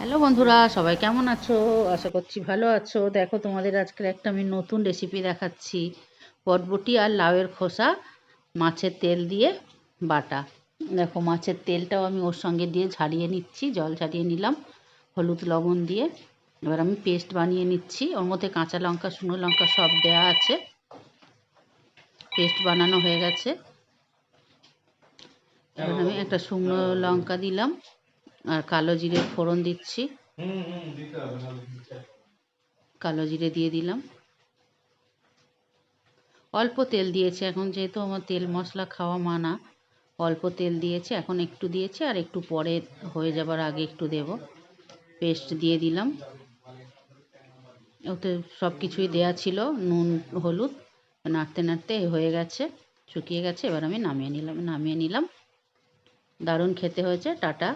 Hello বন্ধুরা, সবাই কেমন আছো? আশা করছি ভালো আছো। দেখো, তোমাদের আজকের একটা আমি নতুন রেসিপি দেখাচ্ছি। বরবটি আর লাউয়ের খোসা মাছের তেল দিয়ে বাটা। দেখো, মাছের তেলটাও আমি ওর সঙ্গে দিয়ে ঝারিয়ে নিচ্ছি, জল ঝারিয়ে নিলাম হলুদ লবণ দিয়ে। এবার আমি পেস্ট বানিয়ে নিচ্ছি। ওর মধ্যে কাঁচা লঙ্কা, শুকনো লঙ্কা সব দেওয়া আছে। পেস্ট বানানো হয়ে গেছে। এবার আমি একটা শুকনো লঙ্কা দিলাম আর কালো জিরে ফোড়ন দিচ্ছি। কালো জিরে দিয়ে দিলাম। অল্প তেল দিয়েছি, এখন যেহেতু আমার তেল মশলা খাওয়া মানা, অল্প তেল দিয়েছি। এখন একটু দিয়েছি আর একটু পরে হয়ে যাবার আগে একটু দেব। পেস্ট দিয়ে দিলাম। ওতে সব কিছুই দেয়া ছিল, নুন হলুদ। নাড়তে নাড়তে হয়ে গেছে, শুকিয়ে গেছে। এবার আমি নামিয়ে নিলাম। দারুণ খেতে হয়েছে। টাটা।